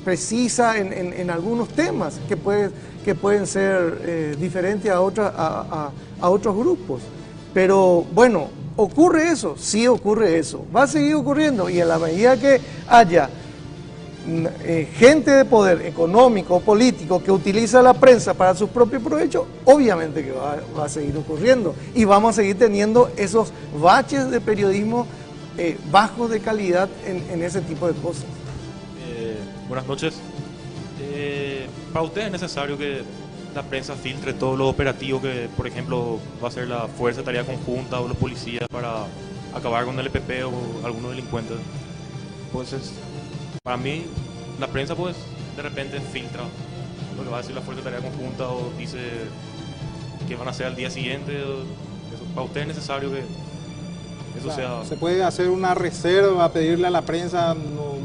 precisa en algunos temas que pueden ser diferentes a otros grupos. Pero bueno, ¿ocurre eso? Sí ocurre eso. Va a seguir ocurriendo y en la medida que haya gente de poder económico o político que utiliza la prensa para sus propios provechos, obviamente que va a seguir ocurriendo y vamos a seguir teniendo esos baches de periodismo bajos de calidad en ese tipo de cosas. Buenas noches. ¿Para usted es necesario que la prensa filtre todo lo operativo que, por ejemplo, va a ser la Fuerza de Tarea Conjunta o los policías para acabar con el EPP o algunos delincuentes? Pues para mí, la prensa pues de repente filtra lo que va a decir la Fuerza de Tarea Conjunta o dice que van a hacer al día siguiente. Eso, ¿para usted es necesario que eso sea? Se puede hacer una reserva, pedirle a la prensa, no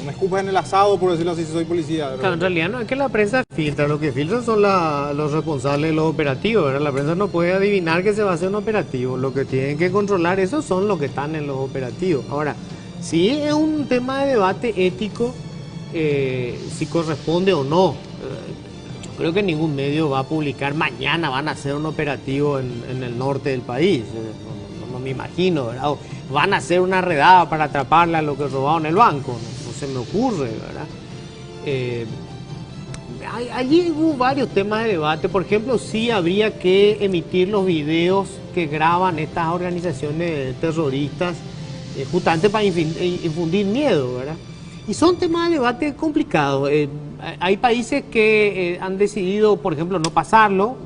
me escupas en el asado, por decirlo así, si soy policía. Claro, en realidad no es que la prensa filtra, lo que filtran son los responsables de los operativos, ¿verdad? La prensa no puede adivinar que se va a hacer un operativo, lo que tienen que controlar esos son los que están en los operativos. Ahora, sí es un tema de debate ético, si corresponde o no. Yo creo que ningún medio va a publicar mañana van a hacer un operativo en el norte del país. No me imagino, ¿verdad? O van a hacer una redada para atraparle a lo que robaron en el banco. No se me ocurre, ¿verdad? Allí hubo varios temas de debate. Por ejemplo, sí habría que emitir los videos que graban estas organizaciones terroristas, justamente para infundir miedo, ¿verdad? Y son temas de debate complicados. Hay países que han decidido, por ejemplo, no pasarlo.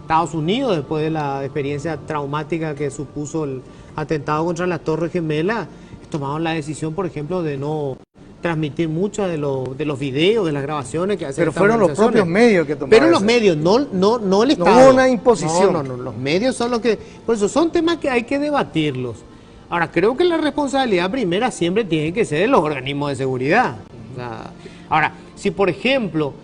Estados Unidos, después de la experiencia traumática que supuso el atentado contra las Torres Gemelas, tomaron la decisión, por ejemplo, de no transmitir muchos de los videos, de las grabaciones que hacen. Pero fueron los propios medios que tomaron. Pero los medios, no el Estado. No hubo una imposición. No, los medios son los que... Por eso son temas que hay que debatirlos. Ahora, creo que la responsabilidad primera siempre tiene que ser de los organismos de seguridad. O sea, ahora, si por ejemplo...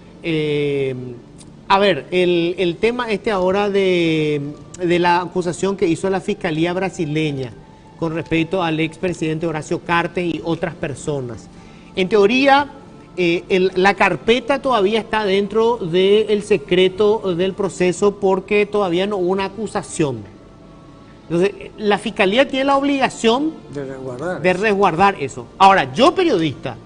a ver, el tema ahora de la acusación que hizo la Fiscalía brasileña con respecto al expresidente Horacio Cartes y otras personas. En teoría, la carpeta todavía está dentro del secreto del proceso porque todavía no hubo una acusación. Entonces, la Fiscalía tiene la obligación de resguardar eso. Ahora, yo periodista,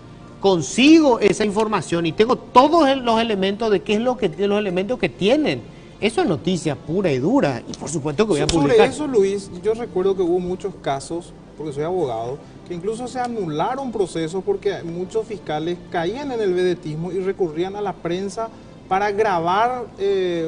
consigo esa información y tengo todos los elementos de qué es los elementos que tienen. Eso es noticia pura y dura y por supuesto que voy a publicar. Sobre eso, Luis, yo recuerdo que hubo muchos casos, porque soy abogado, que incluso se anularon procesos porque muchos fiscales caían en el vedetismo y recurrían a la prensa para grabar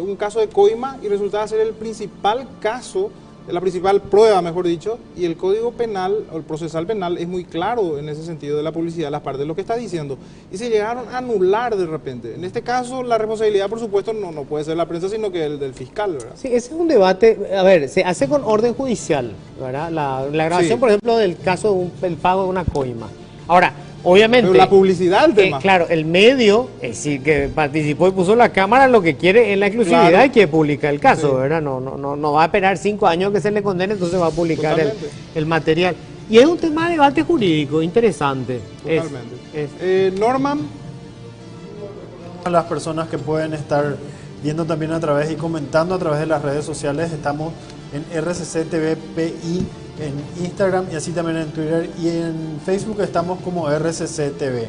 un caso de coima y resultaba ser el principal caso, la principal prueba, mejor dicho, y el Código Penal, o el procesal penal, es muy claro en ese sentido de la publicidad, las partes de lo que está diciendo, y se llegaron a anular de repente. En este caso, la responsabilidad, por supuesto, no puede ser la prensa, sino que el del fiscal, ¿verdad? Sí, ese es un debate, a ver, se hace con orden judicial, ¿verdad? La grabación, sí, por ejemplo, del caso del pago de una coima. Ahora, obviamente... Pero la publicidad del tema. Claro, el medio, es decir, que participó y puso la cámara, lo que quiere es la exclusividad, claro, y que publica el caso, sí, ¿verdad? No va a esperar 5 años que se le condene, entonces va a publicar el material. Y es un tema de debate jurídico interesante. Totalmente. Norman. A las personas que pueden estar viendo también a través y comentando a través de las redes sociales, estamos en RCC TV PI en Instagram y así también en Twitter, y en Facebook estamos como RCC TV.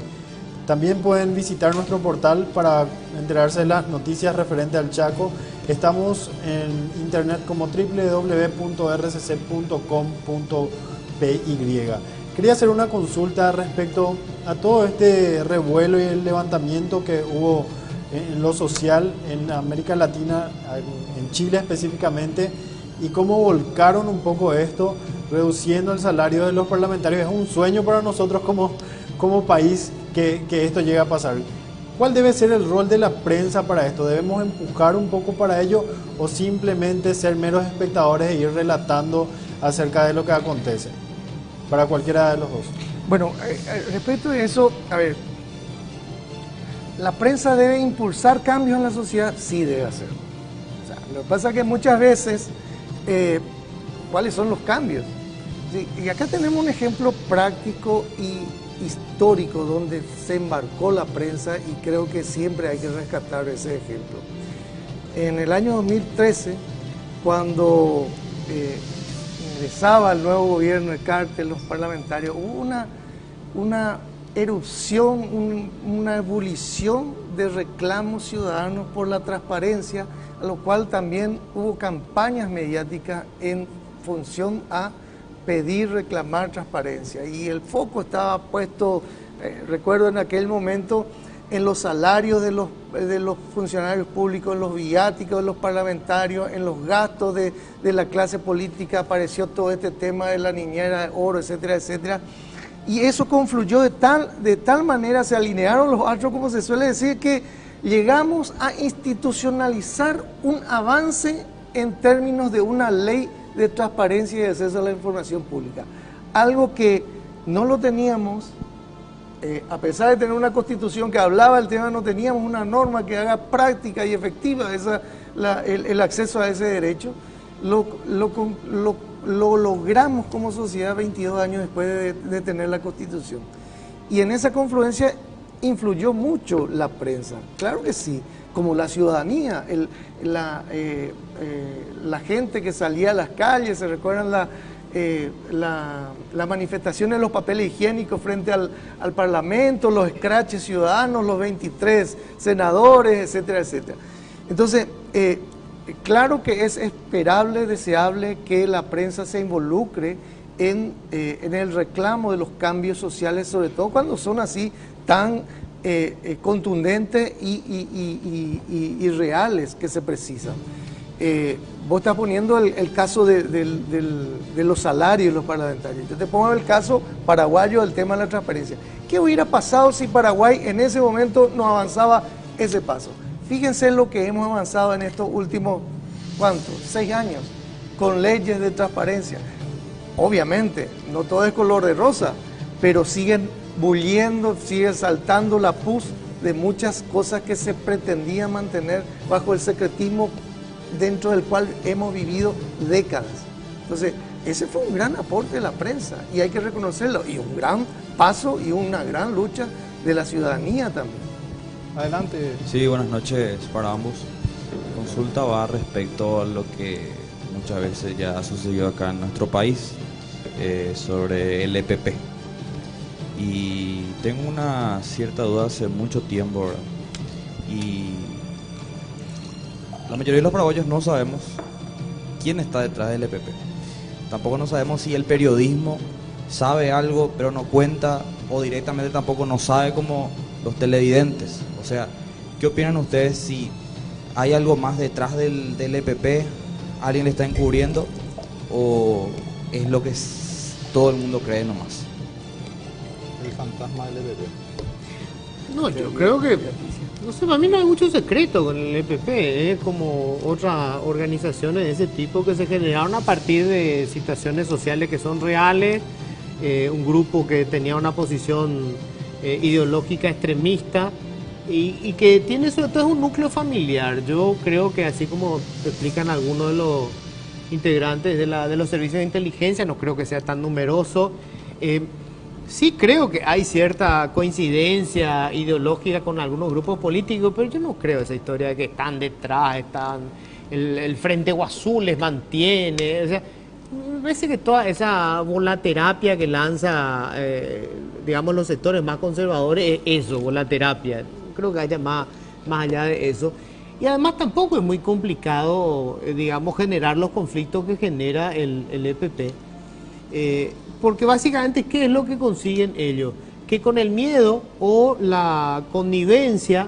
También pueden visitar nuestro portal para enterarse de las noticias referentes al Chaco. Estamos en internet como www.rcc.com.py. Quería hacer una consulta respecto a todo este revuelo y el levantamiento que hubo en lo social en América Latina, en Chile específicamente, y cómo volcaron un poco esto, reduciendo el salario de los parlamentarios. Es un sueño para nosotros como país que esto llegue a pasar. ¿Cuál debe ser el rol de la prensa para esto? ¿Debemos empujar un poco para ello o simplemente ser meros espectadores e ir relatando acerca de lo que acontece? Para cualquiera de los dos. Bueno, respecto a eso, a ver, ¿la prensa debe impulsar cambios en la sociedad? Sí, debe hacer. O sea, lo que pasa es que muchas veces, ¿cuáles son los cambios? Sí, y acá tenemos un ejemplo práctico y histórico donde se embarcó la prensa y creo que siempre hay que rescatar ese ejemplo. En el año 2013, cuando ingresaba el nuevo gobierno de Cartes, los parlamentarios, hubo una erupción, una ebullición de reclamos ciudadanos por la transparencia, a lo cual también hubo campañas mediáticas en función a pedir, reclamar transparencia. Y el foco estaba puesto, recuerdo en aquel momento, en los salarios de los funcionarios públicos, en los viáticos de los parlamentarios, en los gastos de la clase política. Apareció todo este tema de la niñera de oro, etcétera, etcétera. Y eso confluyó de tal manera, se alinearon los astros, como se suele decir, que llegamos a institucionalizar un avance en términos de una ley de transparencia y de acceso a la información pública. Algo que no lo teníamos, a pesar de tener una constitución que hablaba del tema, no teníamos una norma que haga práctica y efectiva el acceso a ese derecho. Lo logramos como sociedad 22 años después de tener la constitución. Y en esa confluencia influyó mucho la prensa, claro que sí, como la ciudadanía, la gente que salía a las calles, se recuerdan la manifestación de los papeles higiénicos frente al Parlamento, los escraches ciudadanos, los 23 senadores, etcétera, etcétera. Entonces, claro que es esperable, deseable que la prensa se involucre en el reclamo de los cambios sociales, sobre todo cuando son así tan contundentes y reales que se precisan. Vos estás poniendo el caso de los salarios de los parlamentarios. Yo te pongo el caso paraguayo del tema de la transparencia. ¿Qué hubiera pasado si Paraguay en ese momento no avanzaba ese paso? Fíjense lo que hemos avanzado en estos últimos, ¿cuántos? 6 años, con leyes de transparencia. Obviamente, no todo es color de rosa, pero siguen bulliendo, sigue saltando la pus de muchas cosas que se pretendían mantener bajo el secretismo dentro del cual hemos vivido décadas. Entonces, ese fue un gran aporte de la prensa y hay que reconocerlo, y un gran paso y una gran lucha de la ciudadanía también. Adelante. Sí, buenas noches para ambos. Consulta va respecto a lo que muchas veces ya ha sucedido acá en nuestro país, sobre el EPP. Y tengo una cierta duda hace mucho tiempo, ¿verdad? Y la mayoría de los paraguayos no sabemos quién está detrás del EPP. Tampoco no sabemos si el periodismo sabe algo pero no cuenta, o directamente tampoco no sabe, como los televidentes. O sea, ¿qué opinan ustedes si hay algo más detrás del EPP? ¿Alguien le está encubriendo? ¿O es lo que todo el mundo cree nomás? El fantasma del EPP. No, yo creo que, no sé, para mí no hay mucho secreto con el EPP, es como otras organizaciones de ese tipo que se generaron a partir de situaciones sociales que son reales, un grupo que tenía una posición ideológica extremista y que tiene sobre todo un núcleo familiar. Yo creo que, así como explican algunos de los integrantes de los servicios de inteligencia, no creo que sea tan numeroso. Sí creo que hay cierta coincidencia ideológica con algunos grupos políticos, pero yo no creo esa historia de que están detrás, el Frente Guazú les mantiene. O sea, me parece que toda esa volaterapia que lanza, digamos, los sectores más conservadores es eso, volaterapia. Creo que haya más allá de eso. Y además tampoco es muy complicado, digamos, generar los conflictos que genera el EPP. Porque básicamente, ¿qué es lo que consiguen ellos? Que con el miedo o la connivencia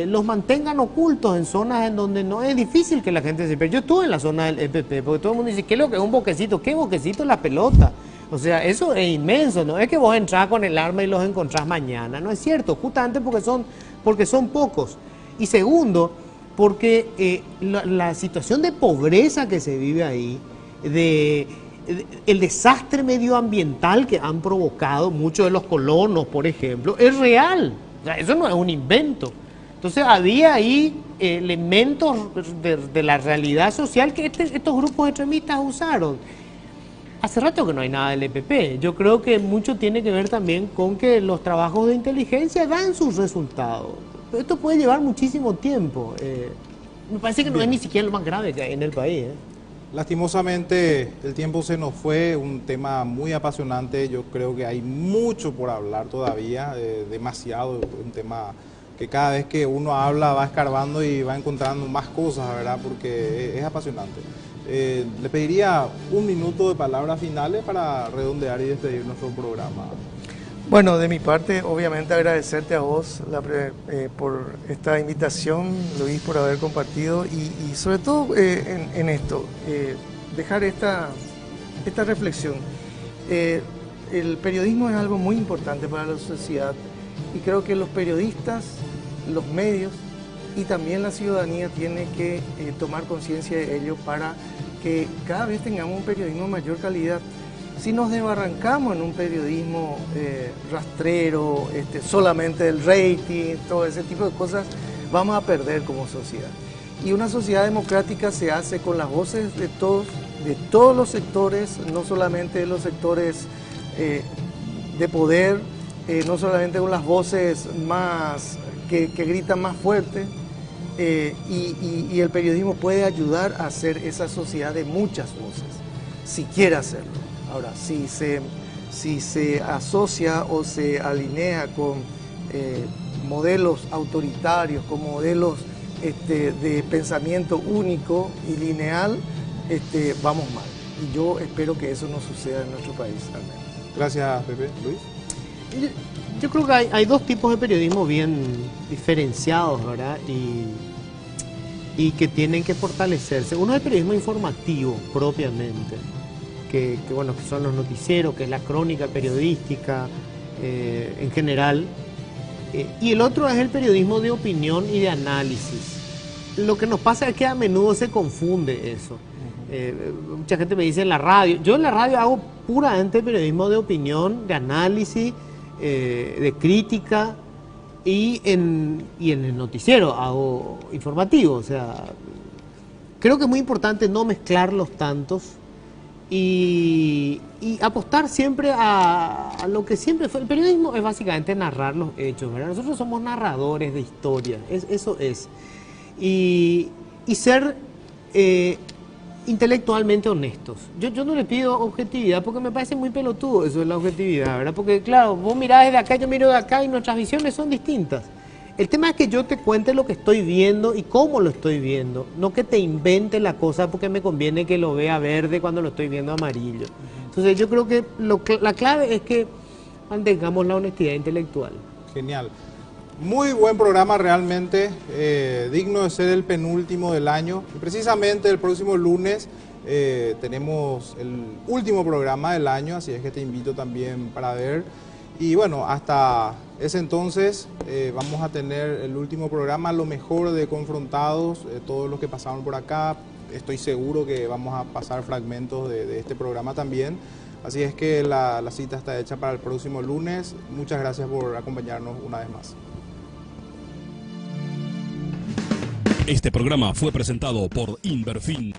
los mantengan ocultos en zonas en donde no es difícil que la gente se pierda. Yo estuve en la zona del EPP, porque todo el mundo dice, ¿qué es lo que es un boquecito? ¿Qué boquecito es la pelota? O sea, eso es inmenso, no es que vos entrás con el arma y los encontrás mañana, no es cierto, justamente porque son pocos. Y segundo, porque la situación de pobreza que se vive ahí, el desastre medioambiental que han provocado muchos de los colonos, por ejemplo, es real. O sea, eso no es un invento. Entonces había ahí elementos de la realidad social que estos grupos extremistas usaron. Hace rato que no hay nada del EPP. Yo creo que mucho tiene que ver también con que los trabajos de inteligencia dan sus resultados. Pero esto puede llevar muchísimo tiempo. Me parece que no es ni siquiera lo más grave que hay en el país. Lastimosamente el tiempo se nos fue, un tema muy apasionante, yo creo que hay mucho por hablar todavía, demasiado, un tema que cada vez que uno habla va escarbando y va encontrando más cosas, ¿verdad? Porque es apasionante. Le pediría un minuto de palabras finales para redondear y despedir nuestro programa. Bueno, de mi parte, obviamente agradecerte a vos por esta invitación, Luis, por haber compartido y sobre todo en esto, dejar esta reflexión. El periodismo es algo muy importante para la sociedad y creo que los periodistas, los medios, y también la ciudadanía tiene que tomar conciencia de ello para que cada vez tengamos un periodismo de mayor calidad. Si nos desbarrancamos en un periodismo rastrero, solamente del rating, todo ese tipo de cosas, vamos a perder como sociedad. Y una sociedad democrática se hace con las voces de todos los sectores, no solamente de los sectores de poder, no solamente con las voces más que gritan más fuerte, y el periodismo puede ayudar a hacer esa sociedad de muchas voces, si quiere hacerlo. Ahora, si se asocia o se alinea con modelos autoritarios, con modelos de pensamiento único y lineal, vamos mal. Y yo espero que eso no suceda en nuestro país, al menos. Gracias, Pepe. Luis. Yo creo que hay dos tipos de periodismo bien diferenciados, ¿verdad? Y que tienen que fortalecerse. Uno es el periodismo informativo, propiamente, que son los noticieros, que es la crónica periodística en general. Y el otro es el periodismo de opinión y de análisis. Lo que nos pasa es que a menudo se confunde eso. Mucha gente me dice en la radio. Yo en la radio hago puramente periodismo de opinión, de análisis, de crítica, y en el noticiero hago informativo. O sea, creo que es muy importante no mezclar los tantos y apostar siempre a lo que siempre fue. El periodismo es básicamente narrar los hechos, ¿verdad? Nosotros somos narradores de historia, eso es. Y ser intelectualmente honestos. Yo no le pido objetividad porque me parece muy pelotudo eso de la objetividad, ¿verdad? Porque claro, vos mirás desde acá, yo miro de acá y nuestras visiones son distintas. El tema es que yo te cuente lo que estoy viendo y cómo lo estoy viendo, no que te invente la cosa porque me conviene que lo vea verde cuando lo estoy viendo amarillo. Entonces yo creo que la clave es que mantengamos la honestidad intelectual. Genial. Muy buen programa realmente, digno de ser el penúltimo del año. Y precisamente el próximo lunes tenemos el último programa del año, así es que te invito también para ver. Y bueno, hasta ese entonces vamos a tener el último programa, lo mejor de Confrontados, todos los que pasaron por acá. Estoy seguro que vamos a pasar fragmentos de este programa también. Así es que la cita está hecha para el próximo lunes. Muchas gracias por acompañarnos una vez más. Este programa fue presentado por Inverfin.